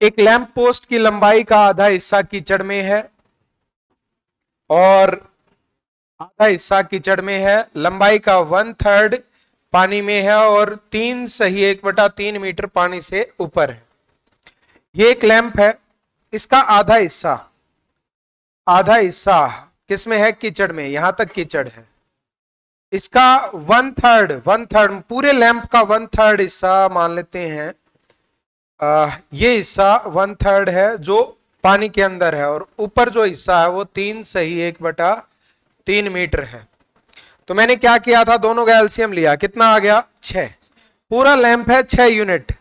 एक lamp post की लंबाई का आधा हिस्सा कीचड़ में है और आधा हिस्सा कीचड़ में है, लंबाई का 1/3 पानी में है और 3/1/3 पानी से ऊपर है। ये एक लैंप है, इसका आधा हिस्सा किसमें है? कीचड़ में, यहां तक कीचड़ है। इसका 1/3 पूरे लैंप का 1/3 हिस्सा मान लेते हैं, ये हिस्सा 1/3 है जो पानी के अंदर है और ऊपर जो हिस्सा है वो 3/1/3 मीटर है। तो मैंने क्या किया था, दोनों का एलसीएम लिया, कितना आ गया? 6। पूरा लैंप है 6 यूनिट,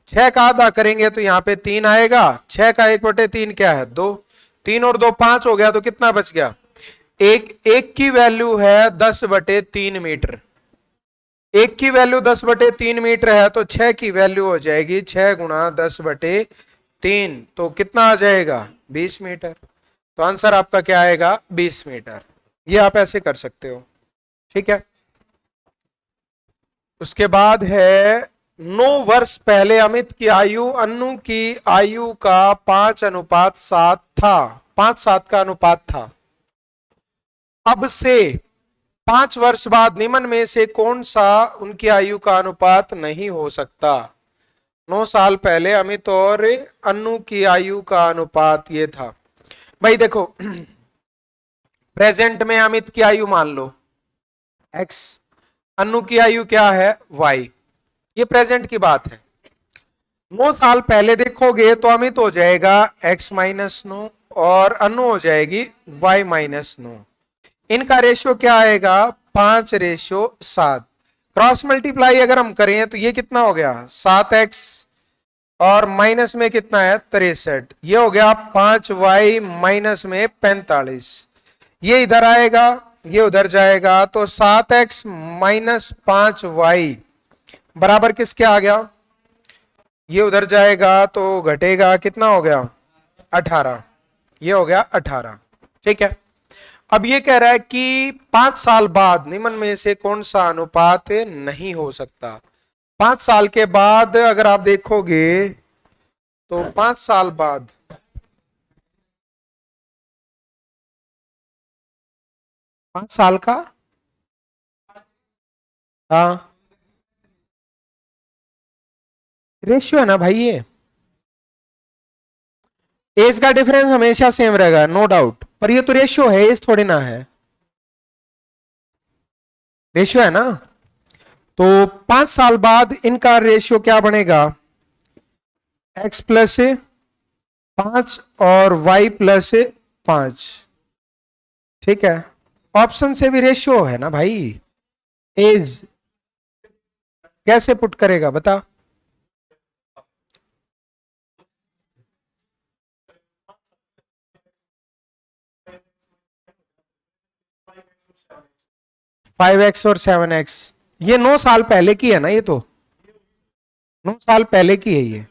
6 का आधा करेंगे तो यहाँ पे 3 आएगा, 6 का 1/3 क्या है? 2, 3 और 2 5 हो गया, तो कितना बच गया? एक की वैल्यू है 10/3 मीटर, एक की वैल्यू 10/3 मीटर है, तो 6 की वैल्यू हो जाएगी 6 गुणा 10/3, तो कितना आ जाएगा? 20 मीटर। तो आंसर आपका क्या आएगा? 20 मीटर। ये आप ऐसे कर सकते हो, ठीक है। उसके बाद है 9 वर्ष पहले अमित की आयु अन्नू की आयु का 5:7 था, 5:7 का अनुपात था। अब से 5 वर्ष बाद निम्न में से कौन सा उनकी आयु का अनुपात नहीं हो सकता? 9 साल पहले अमित और अन्नू की आयु का अनुपात ये था। भाई देखो, प्रेजेंट में अमित की आयु मान लो x, अन्नू की आयु क्या है? y। ये प्रेजेंट की बात है। 9 साल पहले देखोगे तो अमित हो जाएगा x-9 और अन्नू हो जाएगी y-9। इनका रेशियो क्या आएगा? 5:7। क्रॉस मल्टीप्लाई अगर हम करें तो ये कितना हो गया? 7x और माइनस में कितना है? 63। ये हो गया 5y माइनस में 45। ये इधर आएगा, ये उधर जाएगा, तो 7x माइनस 5y बराबर किसके आ गया? ये उधर जाएगा तो घटेगा, कितना हो गया? 18। ये हो गया 18, ठीक है। अब ये कह रहा है कि 5 साल बाद निम्न में से कौन सा अनुपात नहीं हो सकता? 5 साल के बाद अगर आप देखोगे तो 5 साल बाद 5 साल का, हाँ, रेशियो है ना भाई। ये एज का डिफरेंस हमेशा सेम रहेगा, नो डाउट, पर ये तो रेशियो है, एज थोड़ी ना है, रेशियो है ना। तो 5 साल बाद इनका रेशियो क्या बनेगा? x प्लस 5 और y प्लस 5, ठीक है। ऑप्शन से भी रेशियो है ना भाई। एज कैसे पुट करेगा बता? फाइव एक्स और 7x, ये 9 साल पहले की है ना, ये तो 9 साल पहले की है ये।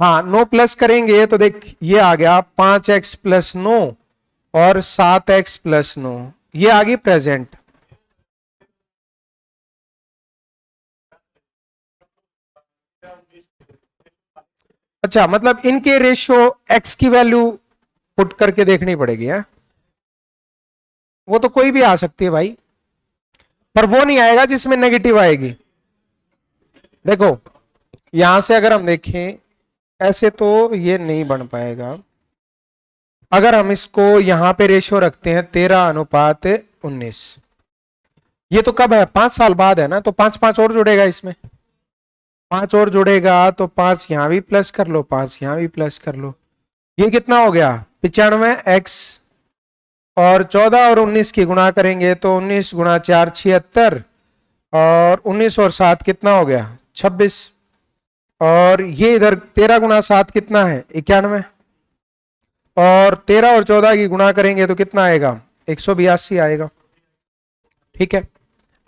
हाँ, 9 प्लस करेंगे तो देख ये आ गया 5x प्लस 9 और 7x प्लस 9, ये आ गई प्रेजेंट। अच्छा, मतलब इनके रेशियो x की वैल्यू पुट करके देखनी पड़ेगी है? वो तो कोई भी आ सकती है भाई, पर वो नहीं आएगा जिसमें नेगेटिव आएगी। देखो, यहां से अगर हम देखें ऐसे तो ये नहीं बन पाएगा। अगर हम इसको यहां पे रेशियो रखते हैं 13:19, ये तो कब है? 5 साल बाद है ना, तो 5 5 और जुड़ेगा इसमें, 5 और जुड़ेगा तो 5 यहां भी प्लस कर लो, 5 यहां भी प्लस कर लो। ये कितना हो गया? 95x और 14 और 19 की गुणा करेंगे तो 19 गुणा 4 76 और 19 और 7 कितना हो गया? 26। और ये इधर 13 गुणा 7 कितना है? 91। और 13 और 14 की गुणा करेंगे तो कितना आएगा? 182 आएगा, ठीक है।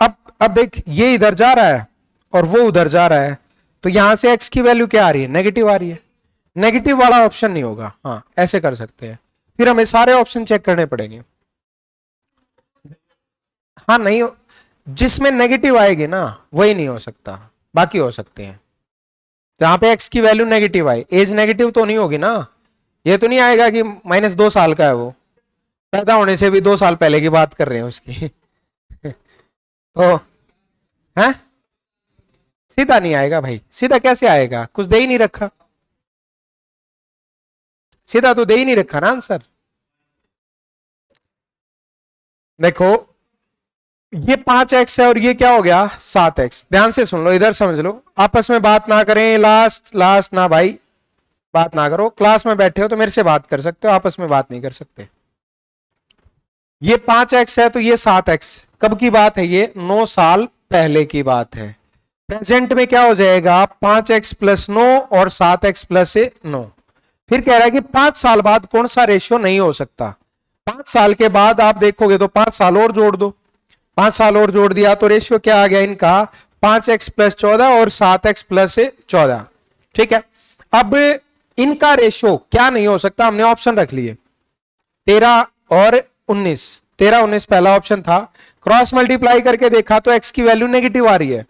अब देख, ये इधर जा रहा है और वो उधर जा रहा है, तो यहां से x की वैल्यू क्या आ रही है? नेगेटिव आ रही है। नेगेटिव वाला ऑप्शन नहीं होगा, हाँ ऐसे कर सकते हैं। फिर हमें सारे ऑप्शन चेक करने पड़ेंगे। हाँ नहीं, जिसमें नेगेटिव आएगी ना वही नहीं हो सकता, बाकी हो सकते हैं। जहां पे एक्स की वैल्यू नेगेटिव आए। एज नेगेटिव तो नहीं होगी ना, ये तो नहीं आएगा कि -2 साल का है, वो पैदा होने से भी 2 साल पहले की बात कर रहे हैं उसकी तो है, सीधा नहीं आएगा भाई। सीधा कैसे आएगा, कुछ दे ही नहीं रखा, सीधा तो दे ही नहीं रखा ना आंसर। देखो ये 5x है और ये क्या हो गया 7x। ध्यान से सुन लो, इधर समझ लो, आपस में बात ना करें, लास्ट लास्ट ना भाई, बात ना करो। क्लास में बैठे हो तो मेरे से बात कर सकते हो, आपस में बात नहीं कर सकते। ये 5x है तो ये 7x, कब की बात है, ये 9 साल पहले की बात है। प्रेजेंट में क्या हो जाएगा 5x + 9 और 7x + 9। फिर कह रहा है कि 5 साल बाद कौन सा रेशियो नहीं हो सकता। 5 साल के बाद आप देखोगे तो 5 साल और जोड़ दो, 5 साल और जोड़ दिया तो रेशियो क्या आ गया इनका 5x + 14 और 7x + 14। ठीक है, अब इनका रेशियो क्या नहीं हो सकता, हमने ऑप्शन रख लिए 13 और 19। 13 19 पहला ऑप्शन था, क्रॉस मल्टीप्लाई करके देखा तो x की वैल्यू नेगेटिव आ रही है,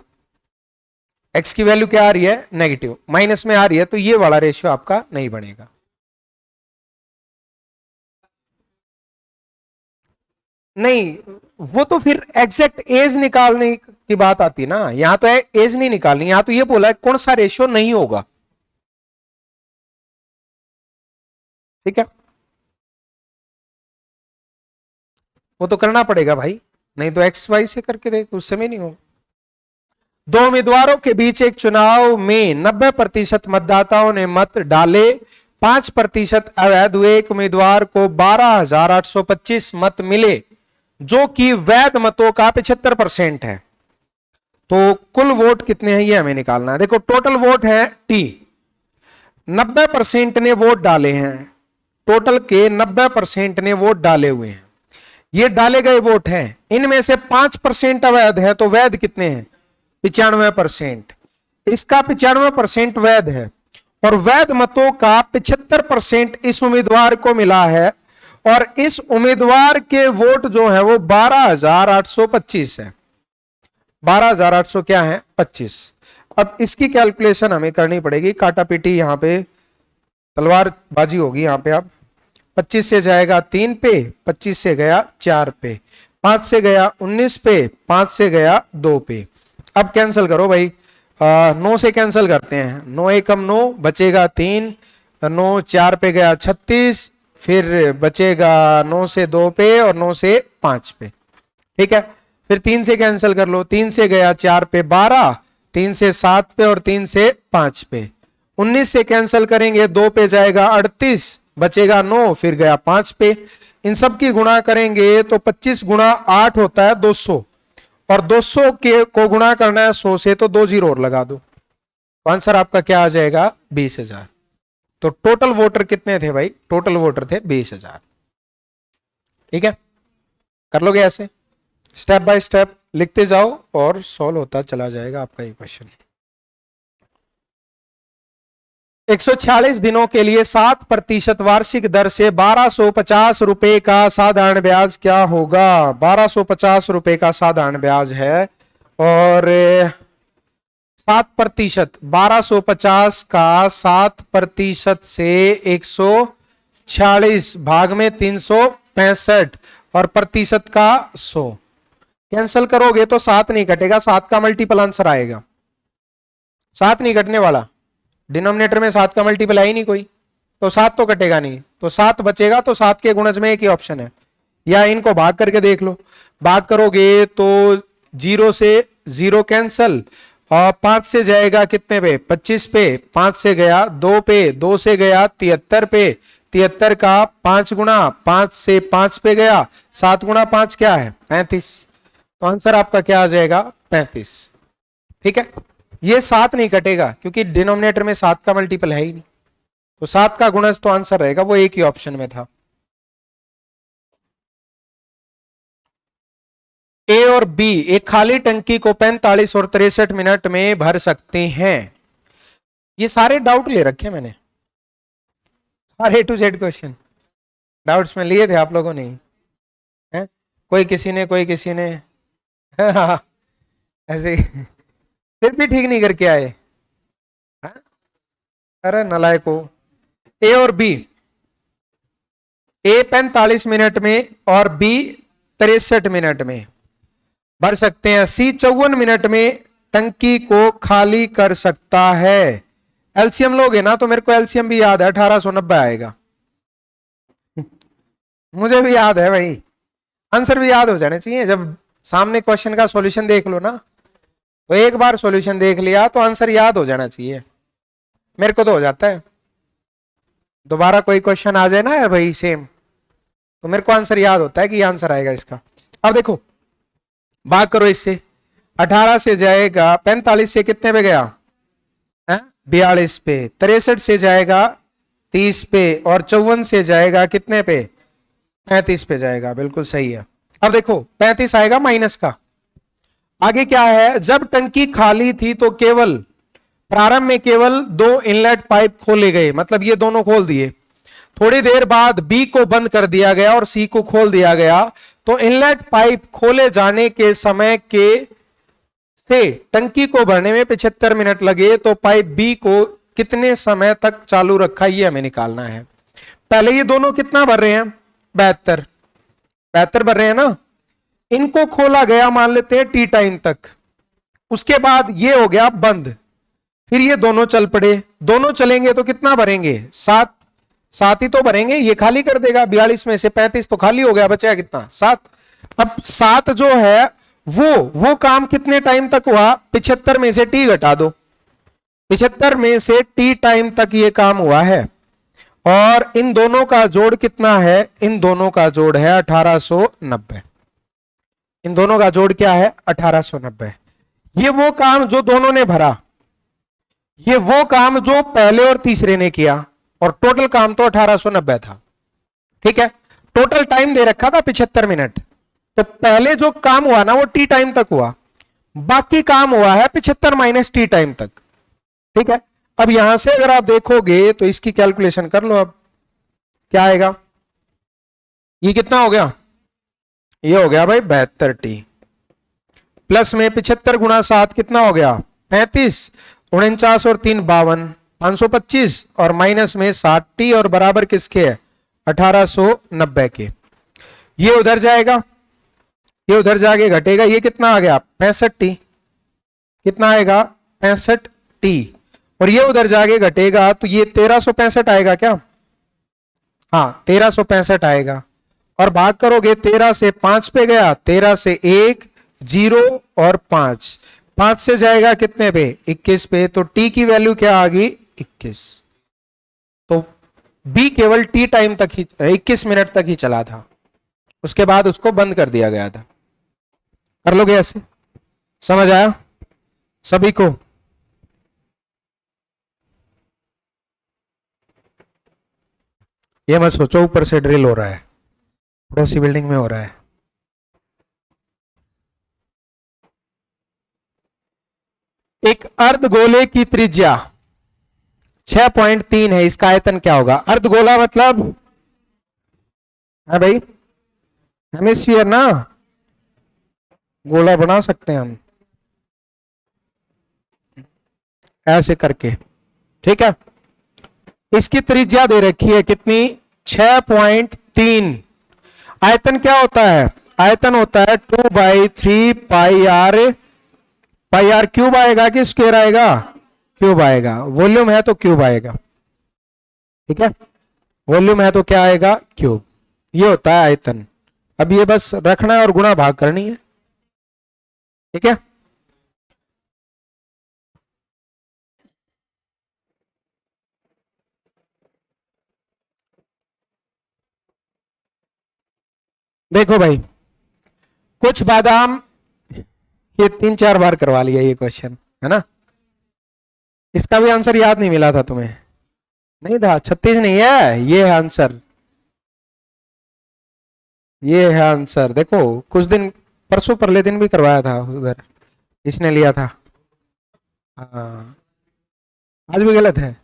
x की वैल्यू क्या आ रही है नेगेटिव, माइनस में आ रही है, तो ये वाला रेशियो आपका नहीं बनेगा। नहीं, वो तो फिर एग्जैक्ट एज निकालने की बात आती है ना, यहां तो एज नहीं निकालनी, यहां तो ये बोला है कौन सा रेशियो नहीं होगा। ठीक है, वो तो करना पड़ेगा भाई, नहीं तो एक्स वाई से करके देख, उस समय नहीं होगा। दो उम्मीदवारों के बीच एक चुनाव में 90% मतदाताओं ने मत डाले, 5% अवैध हुए, एक उम्मीदवार को 12,825 मत मिले जो कि वैध मतों का 75% है। तो कुल वोट कितने हैं ये हमें निकालना है। देखो टोटल वोट है टी, 90% ने वोट डाले हैं, टोटल के 90% ने वोट डाले हुए हैं, ये डाले गए वोट हैं, इनमें से 5% अवैध है, तो वैध कितने हैं 95%। इसका 95% वैध है और वैध मतों का 75% इस उम्मीदवार को मिला है, और इस उम्मीदवार के वोट जो है वो 12,825 है, 12,800 क्या है 25। अब इसकी कैलकुलेशन हमें करनी पड़ेगी, काटा पीटी यहां पे तलवारबाजी होगी यहां पे। अब 25 से जाएगा 3 पे, 25 से गया 4 पे, 5 से गया 19 पे, 5 से गया 2 पे। अब कैंसिल करो भाई, 9 से कैंसिल करते हैं, 9 एकम 9 बचेगा 3, 9 4 पे गया 36, फिर बचेगा 9 से 2 पे और 9 से 5 पे। ठीक है, फिर 3 से कैंसिल कर लो, 3 से गया 4 पे 12, 3 से 7 पे और 3 से 5 पे। 19 से कैंसिल करेंगे 2 पे जाएगा 38, बचेगा 9, फिर गया 5 पे। इन सब की गुणा करेंगे तो 25 गुणा 8 होता है 200, और 200 के को गुणा करना है 100 से, तो 2 जीरो और लगा दो, तो आंसर आपका क्या आ जाएगा 20,000। तो टोटल वोटर कितने थे भाई, टोटल वोटर थे 20,000। ठीक है, कर लोगे ऐसे स्टेप बाय स्टेप लिखते जाओ और सॉल्व होता चला जाएगा आपका ये क्वेश्चन। 146 दिनों के लिए 7% वार्षिक दर से 1250 रुपए का साधारण ब्याज क्या होगा। 1250 रुपए का साधारण ब्याज है और 7%, 1250 का 7% से 146 भाग में 365 और प्रतिशत का 100। कैंसिल करोगे तो 7 नहीं कटेगा, 7 का मल्टीपल आंसर आएगा, 7 नहीं कटने वाला, डिनोमिनेटर में 7 का मल्टीपल है ही नहीं कोई, तो 7 तो कटेगा नहीं, तो 7 बचेगा। तो 7 के गुणज में एक ही ऑप्शन है, या इनको भाग करके देख लो, भाग करोगे तो 0 से 0 कैंसल, और 5 से जाएगा कितने पे 25 पे, 5 से गया 2 पे, 2 से गया 73 पे, 73 का 5 गुणा 5 से 5 पे गया, 7 गुणा 5 क्या है 35, तो आंसर आपका क्या आ जाएगा 35। ठीक है, ये 7 नहीं कटेगा क्योंकि डिनोमिनेटर में 7 का मल्टीपल है ही नहीं, तो 7 का गुणज तो आंसर रहेगा, वो एक ही ऑप्शन में था। ए और बी एक खाली टंकी को 45 और 63 मिनट में भर सकते हैं। ये सारे डाउट ले रखे मैंने, सारे A to Z question doubts में लिए थे आप लोगों ने, हैं? कोई किसी ने ऐसे ही फिर भी ठीक नहीं करके आए, हाँ? अरे नलायको, ए और बी, ए 45 मिनट में और बी 63 मिनट में भर सकते हैं। सी 54 मिनट में टंकी को खाली कर सकता है। एलसीएम लोगे ना तो मेरे को एलसीएम भी याद है, 1890 आएगा। मुझे भी याद है भाई, आंसर भी याद हो जाने चाहिए। जब सामने क्वेश्चन का सॉल्यूशन देख लो ना, तो एक बार सॉल्यूशन देख लिया तो आंसर याद हो जाना चाहिए। मेरे को तो हो जाता है, दोबारा कोई क्वेश्चन आ जाए ना यार भाई सेम, तो मेरे को आंसर याद होता है कि ये आंसर आएगा इसका। अब देखो बात करो इससे, 18 से जाएगा 45 से कितने पे गया, 42 पे, 63 से जाएगा 30 पे, और 54 से जाएगा कितने पे, 35 पे जाएगा। बिल्कुल सही है। अब देखो 35 आएगा माइनस का, आगे क्या है, जब टंकी खाली थी तो केवल प्रारंभ में केवल 2 इनलेट पाइप खोले गए, मतलब ये दोनों खोल दिए। थोड़ी देर बाद बी को बंद कर दिया गया और सी को खोल दिया गया, तो इनलेट पाइप खोले जाने के समय के से टंकी को भरने में 75 मिनट लगे, तो पाइप बी को कितने समय तक चालू रखा, ये हमें निकालना है। पहले ये दोनों कितना भर रहे हैं, 72 भर रहे हैं ना, इनको खोला गया मान लेते हैं टी टाइम तक, उसके बाद ये हो गया बंद, फिर ये दोनों चल पड़े, दोनों चलेंगे तो कितना भरेंगे, 7 ही तो भरेंगे, ये खाली कर देगा, 42 में से 35 तो खाली हो गया, बचा कितना, 7। अब 7 जो है वो काम कितने टाइम तक हुआ, 75 में से टी घटा दो, 75 में से टी टाइम तक ये काम हुआ है, और इन दोनों का जोड़ कितना है, इन दोनों का जोड़ है 1890। इन दोनों का जोड़ क्या है, 1890। ये वो काम जो दोनों ने भरा, ये वो काम जो पहले और तीसरे ने किया, और टोटल काम तो 1890 था। ठीक है, टोटल टाइम दे रखा था 75 मिनट, तो पहले जो काम हुआ ना वो टी टाइम तक हुआ, बाकी काम हुआ है 75 माइनस टी टाइम तक। ठीक है, अब यहां से अगर आप देखोगे तो इसकी कैलकुलेशन कर लो, अब क्या आएगा, ये कितना हो गया, ये हो गया भाई 72 टी, प्लस में 75 गुणा 7 कितना हो गया, 35, 49 और 3 52, 525, और माइनस में 60 टी, और बराबर किसके है, 1890 के। ये उधर जाएगा, ये उधर जाके घटेगा, ये कितना आ गया 65 टी, कितना आएगा 65 टी, और ये उधर जाके घटेगा तो ये 1365 आएगा क्या, हाँ 1365 आएगा। और भाग करोगे 13 से 5 पे गया, 13 से 1 0 और 5 से जाएगा कितने पे, 21 पे, तो टी की वैल्यू क्या आ गई 21। तो बी केवल टी टाइम तक ही 21 मिनट तक ही चला था, उसके बाद उसको बंद कर दिया गया था। कर लोगे ऐसे, समझ आया सभी को। ये मत सोचो ऊपर से ड्रिल हो रहा है, पड़ोसी बिल्डिंग में हो रहा है। एक अर्धगोले की त्रिज्या 6.3 है, इसका आयतन क्या होगा। अर्धगोला मतलब है भाई हेमिस्फीयर ना, गोला बना सकते हैं हम ऐसे करके। ठीक है, इसकी त्रिज्या दे रखी है कितनी, 6.3। आयतन क्या होता है, आयतन होता है 2/3 पाई आर, पाई आर क्यूब आएगा कि स्क्वायर आएगा, क्यूब आएगा। वॉल्यूम है तो क्यूब आएगा, ठीक है, वॉल्यूम है तो क्या आएगा, क्यूब। ये होता है आयतन। अब ये बस रखना है और गुणा भाग करनी है, ठीक है। देखो भाई, कुछ बादाम, ये 3-4 बार करवा लिया ये क्वेश्चन, है ना। इसका भी आंसर याद नहीं मिला था तुम्हें, नहीं था, 36 नहीं है, ये है आंसर, ये है आंसर। देखो कुछ दिन परसों परले दिन भी करवाया था उधर, इसने लिया था। हाँ आज भी गलत है।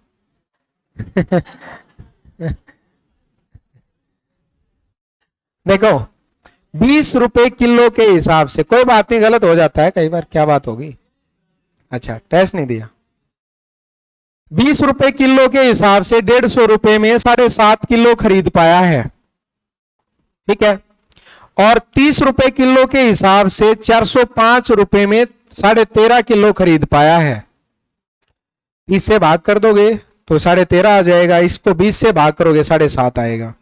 देखो 20 रुपए किलो के हिसाब से, कोई बात नहीं, गलत हो जाता है कई बार, क्या बात होगी। अच्छा टेस्ट नहीं दिया, ₹20 किलो के हिसाब से ₹150 में 7.5 किलो खरीद पाया है, ठीक है। और ₹30 किलो के हिसाब से ₹405 में 13.5 किलो खरीद पाया है। इससे भाग कर दोगे तो 13.5 आ जाएगा, इसको 20 से भाग करोगे 7.5 आएगा।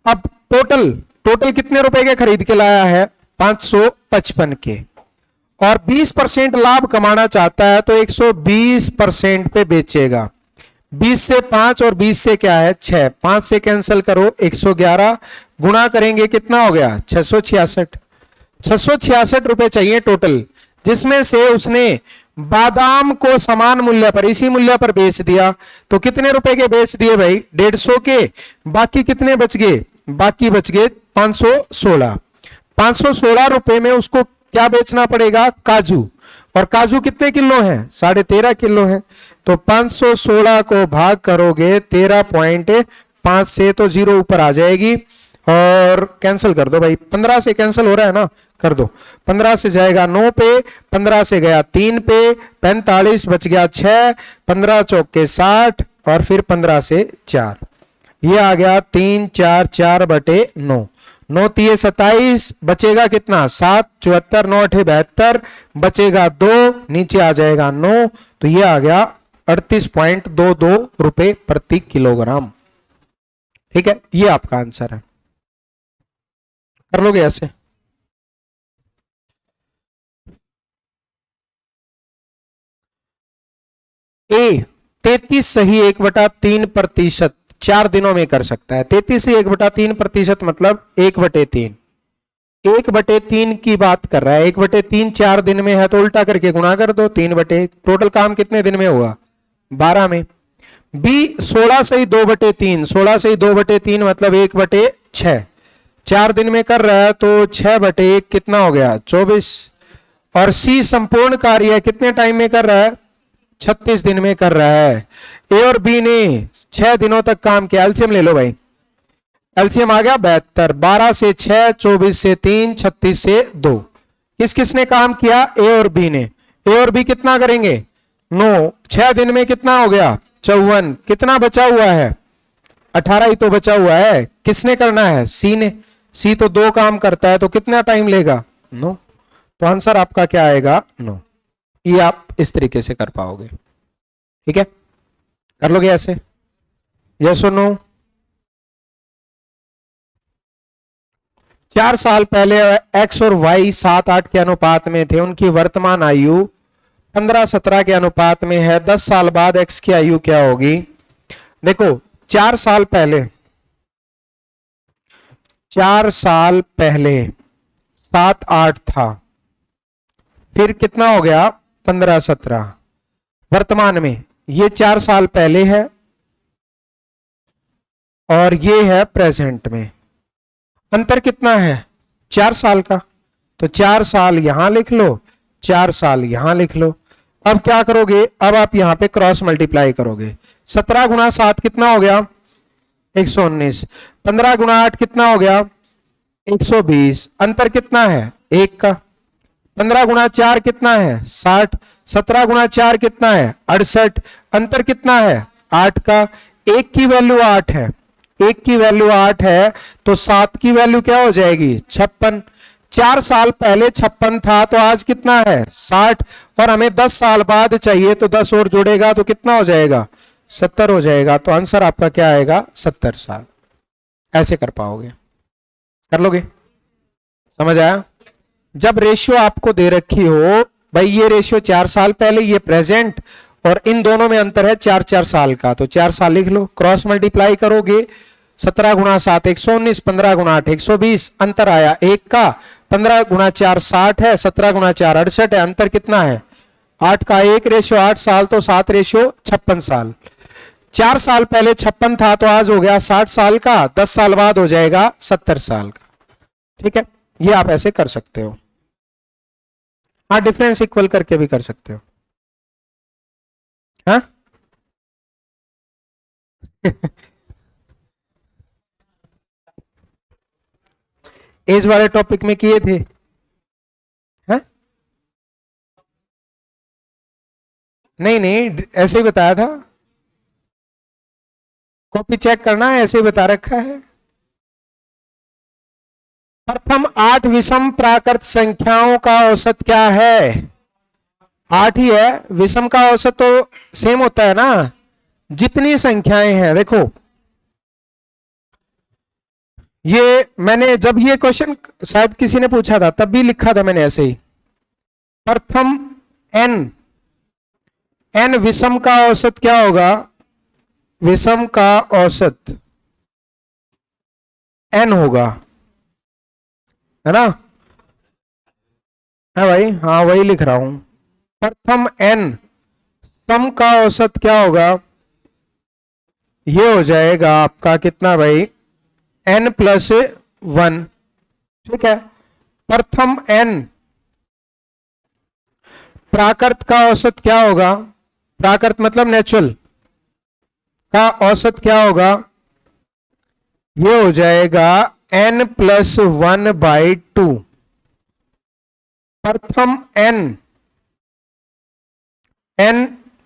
अब टोटल टोटल कितने रुपए के खरीद के लाया है? 555 के। और 20% लाभ कमाना चाहता है तो 120% पे बेचेगा। 20 से 5 और 20 से क्या है 6, 5 से कैंसिल करो 111, गुणा करेंगे कितना हो गया 666। 666 रुपए चाहिए टोटल, जिसमें से उसने बादाम को समान मूल्य पर, इसी मूल्य पर बेच दिया। तो कितने रुपए के बेच दिए भाई? 150 के। बाकी कितने बच गए? बाकी बच गए 516। 516 रुपए में उसको क्या बेचना पड़ेगा? काजू। और काजू कितने किलो हैं? 13.5 किलो हैं। तो 516 को भाग करोगे 13.5 से तो 0 ऊपर आ जाएगी और कैंसिल कर दो भाई। 15 से कैंसिल हो रहा है ना, कर दो। 15 से जाएगा 9 पे, 15 से गया 3 पे, 45 बच गया 6, 15 चौके 60 और फिर 15 से 4, ये आ गया 3 4 4 बटे 9। 9 तिये 27, बचेगा कितना 7, 74 9 8 72, बचेगा 2, नीचे आ जाएगा 9। तो ये आ गया 38.22 रुपए प्रति किलोग्राम, ठीक है। ये आपका आंसर है, कर लोगे ऐसे। ए 33 सही 1/3%, 4 दिनों में कर सकता है। 33 से 1/3% मतलब 1/3, 1/3 की बात कर रहा है। 1/3 4 दिन में है तो उल्टा करके गुणा कर दो 3/, टोटल काम कितने दिन में हुआ? 12 में। बी 16 से ही 2/3, 16 से ही 2/3 मतलब 1/6, 4 दिन में कर रहा है तो 6/1 कितना हो गया 24। और सी संपूर्ण कार्य कितने टाइम में कर रहा है? 36 दिन में कर रहा है। ए और बी ने 6 दिनों तक काम किया। एलसीएम ले लो भाई, एलसीएम आ गया 72, 12 से 6, 24 से 3, 36 से 2। किस किसने काम किया? ए और बी ने। ए और बी कितना करेंगे? 9, 6 दिन में कितना हो गया 54, कितना बचा हुआ है? 18 ही तो बचा हुआ है। किसने करना है? सी ने। सी तो 2 काम करता है तो कितना टाइम लेगा? 9। तो आंसर आपका क्या आएगा? 9। ये आप इस तरीके से कर पाओगे, ठीक है। कर लोगे ऐसे? यस और नो? 4 साल पहले एक्स और वाई 7-8 के अनुपात में थे। उनकी वर्तमान आयु 15-17 के अनुपात में है। 10 साल बाद एक्स की आयु क्या होगी? देखो 4 साल पहले 7-8 था, फिर कितना हो गया 15-17। वर्तमान में ये 4 साल पहले है और ये है प्रेजेंट में। अंतर कितना है? 4 साल का। तो 4 साल यहां लिख लो, 4 साल यहां लिख लो। अब क्या करोगे? अब आप यहां पे क्रॉस मल्टीप्लाई करोगे। 17 गुणा 7 कितना हो गया? 119। 15 गुणा 8 कितना हो गया? 120। अंतर कितना है? 1 का। 15 गुणा 4 कितना है? 60। 17 गुणा 4 कितना है? 68। अंतर कितना है? 8 का। 1 की वैल्यू 8 है, 1 की वैल्यू 8 है तो 7 की वैल्यू क्या हो जाएगी? 56। 4 साल पहले 56 था तो आज कितना है? 60। और हमें 10 साल बाद चाहिए तो 10 और जोड़ेगा तो कितना हो जाएगा? 70 हो जाएगा। तो आंसर आपका क्या आएगा? 70 साल। ऐसे कर पाओगे, कर लोगे? समझ आया? जब रेशियो आपको दे रखी हो भाई, ये रेशियो 4 साल पहले, ये प्रेजेंट, और इन दोनों में अंतर है 4-4 साल का, तो 4 साल लिख लो। क्रॉस मल्टीप्लाई करोगे 17 गुणा 7 119, 15 गुणा 8 120, अंतर आया 1 का। 15 गुणा 4 60 है, 17 गुणा 4 68 है, अंतर कितना है? 8 का। 1 रेशियो 8 साल तो 7 रेशियो 56 साल। 4 साल पहले 56 था तो आज हो गया 60 साल का, 10 साल बाद हो जाएगा 70 साल का, ठीक है। ये आप ऐसे कर सकते हो। हाँ, डिफरेंस इक्वल करके भी कर सकते हो। हाँ एज वाले टॉपिक में किए थे। हाँ? नहीं नहीं, ऐसे ही बताया था। कॉपी चेक करना है, ऐसे ही बता रखा है। प्रथम 8 विषम प्राकृत संख्याओं का औसत क्या है? 8 ही है। विषम का औसत तो सेम होता है ना, जितनी संख्याएं हैं। देखो ये मैंने जब ये क्वेश्चन शायद किसी ने पूछा था तब भी लिखा था मैंने ऐसे ही। प्रथम n विषम का औसत क्या होगा? विषम का औसत n होगा, है ना? है भाई, हाँ वही लिख रहा हूं। प्रथम n सम का औसत क्या होगा? ये हो जाएगा आपका कितना भाई? n+1। ठीक है। प्रथम n प्राकृत का औसत क्या होगा? प्राकृत मतलब नेचुरल का औसत क्या होगा? ये हो जाएगा n+1/2। प्रथम n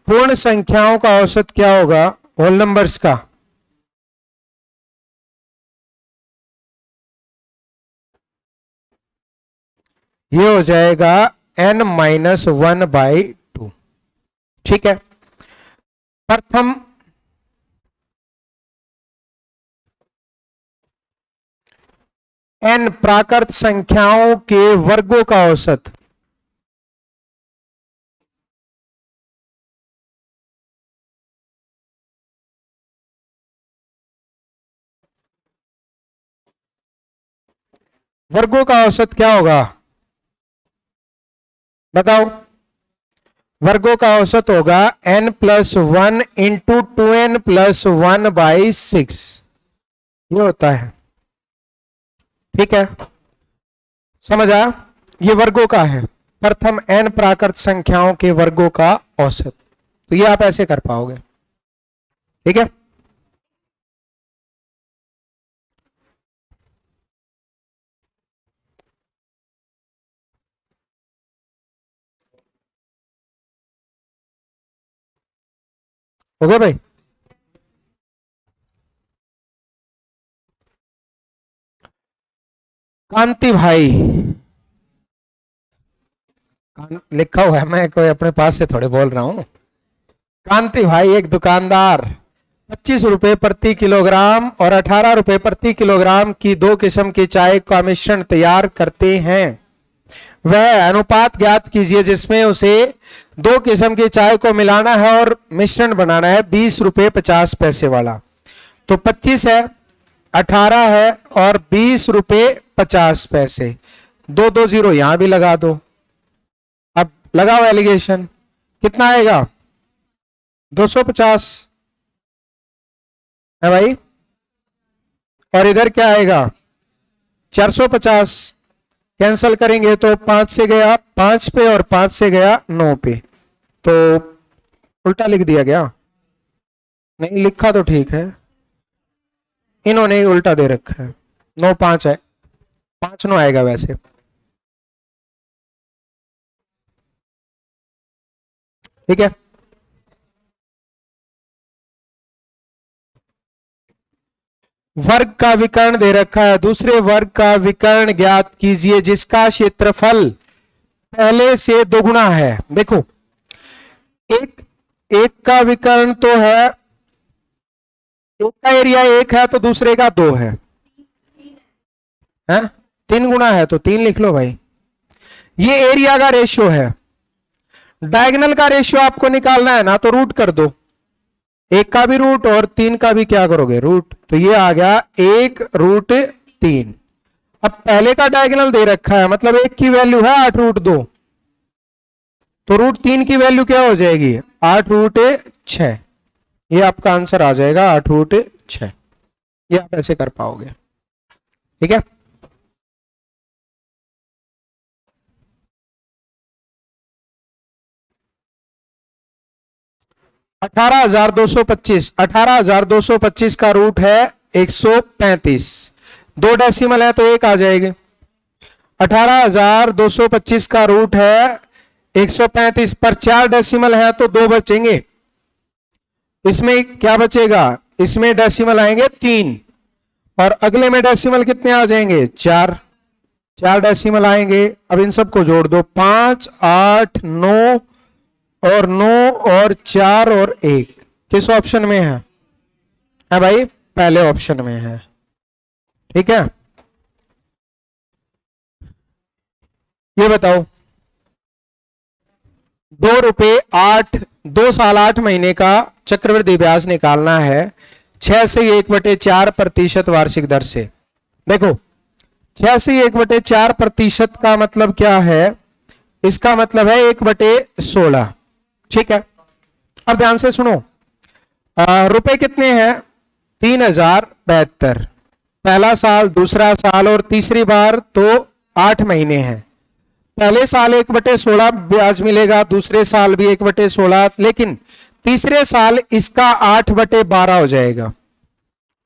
पूर्ण संख्याओं का औसत क्या होगा? होल नंबर्स का। ये हो जाएगा n-1/2। ठीक है। प्रथम n प्राकृत संख्याओं के वर्गों का औसत। वर्गों का औसत क्या होगा? बताओ। वर्गों का औसत होगा n+1 इंटू 2n+1/6। ये होता है। ठीक है, समझ आया? ये वर्गों का है। प्रथम n प्राकृत संख्याओं के वर्गों का औसत। तो ये आप ऐसे कर पाओगे। ठीक है। हो गया भाई? कांति भाई लिखा हुआ है, मैं कोई अपने पास से थोड़े बोल रहा हूं। कांति भाई एक दुकानदार 25 रुपए प्रति किलोग्राम और 18 रुपए प्रति किलोग्राम की 2 किस्म की चाय का मिश्रण तैयार करते हैं। वह अनुपात ज्ञात कीजिए जिसमें उसे 2 किस्म की चाय को मिलाना है और मिश्रण बनाना है 20 रुपए 50 पैसे वाला। तो 25 है, 18 है और 20 रुपए 50 पैसे। 2 0 यहां भी लगा दो। अब लगाओ एलिगेशन, कितना आएगा? 250 है भाई। और इधर क्या आएगा? 450। कैंसल करेंगे तो 5 से गया 5 पे और 5 से गया 9 पे। तो उल्टा लिख दिया गया। नहीं लिखा तो ठीक है, इन्होंने उल्टा दे रखा है। 9 5 है, 5 9 आएगा वैसे। ठीक है। वर्ग का विकर्ण दे रखा है। दूसरे वर्ग का विकर्ण ज्ञात कीजिए जिसका क्षेत्रफल पहले से दोगुना है। देखो एक का विकर्ण तो है, एक का एरिया 1 है तो दूसरे का 2 है, 3 गुना है तो 3 लिख लो भाई। ये एरिया का रेशियो है। डायगोनल का रेशियो आपको निकालना है ना, तो रूट कर दो। 1 का भी रूट और 3 का भी क्या करोगे? रूट। तो ये आ गया 1√3। अब पहले का डायगोनल दे रखा है, मतलब 1 की वैल्यू है 8√2, तो √3 की वैल्यू क्या हो जाएगी? 8√6। ये आपका आंसर आ जाएगा 8√6। ये आप ऐसे कर पाओगे। ठीक है। 18,225 18,225 का रूट है 135। 2 डेसिमल है तो 1 आ जाएगी। 18,225 का रूट है 135 पर 4 डेसिमल है तो 2 बचेंगे। इसमें क्या बचेगा? इसमें डेसिमल आएंगे 3 और अगले में डेसिमल कितने आ जाएंगे 4 डेसिमल आएंगे। अब इन सबको जोड़ दो 5 8 9 और 9 और 4 और 1 किस ऑप्शन में है भाई पहले ऑप्शन में है। ठीक है ये बताओ 2 साल 8 महीने का चक्रवृद्धि ब्याज निकालना है 6 से 1/4% वार्षिक दर से। देखो 6 से 1/4% का मतलब क्या है, इसका मतलब है 1/16। ठीक है अब ध्यान से सुनो, रुपए कितने हैं 3072, पहला साल दूसरा साल और तीसरी बार तो 8 महीने हैं। पहले साल 1/16 ब्याज मिलेगा, दूसरे साल भी 1/16, लेकिन तीसरे साल इसका 8/12 हो जाएगा।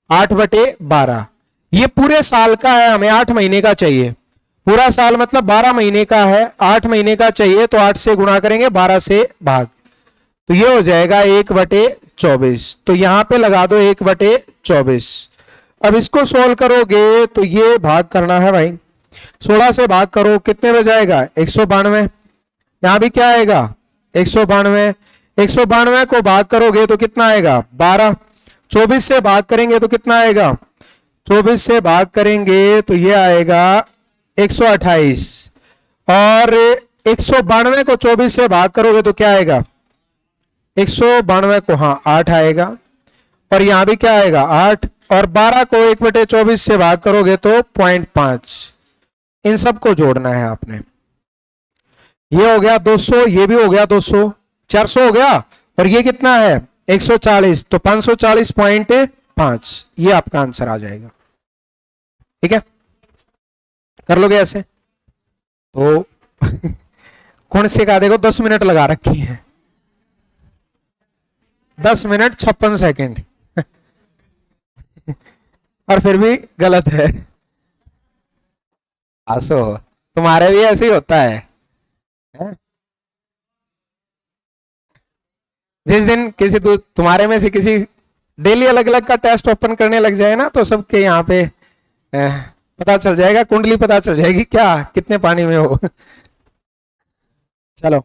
8/12 ये पूरे साल का है, हमें 8 महीने का चाहिए। पूरा साल मतलब 12 महीने का है, 8 महीने का चाहिए तो 8 से गुणा करेंगे 12 से भाग, तो ये हो जाएगा 1/24। तो यहां पे लगा दो 1/24। अब इसको सोल्व करोगे तो ये भाग करना है भाई, 16 से भाग करो कितने में जाएगा 192। यहां भी क्या आएगा 192। 192 को भाग करोगे तो कितना आएगा 12। 24 से भाग करेंगे तो कितना आएगा, 24 से भाग करेंगे तो ये आएगा 128 और 192 को 24 से भाग करोगे तो क्या आएगा 192 को 8 आएगा और यहां भी क्या आएगा 8 और 12 को 1/24 से भाग करोगे तो 0.5। इन सबको जोड़ना है आपने। ये हो गया 200, ये भी हो गया 200, 400 हो गया और ये कितना है 140, तो 540.5 ये आपका आंसर आ जाएगा। ठीक है कर लोगे ऐसे तो कौन से का देखो 10 मिनट लगा रखी है, 10 मिनट 56 सेकंड और फिर भी गलत है। आसो तुम्हारे भी ऐसे ही होता है? जिस दिन किसी तुम्हारे में से किसी डेली अलग अलग का टेस्ट ओपन करने लग जाए ना तो सबके यहाँ पे पता चल जाएगा, कुंडली पता चल जाएगी क्या कितने पानी में हो। चलो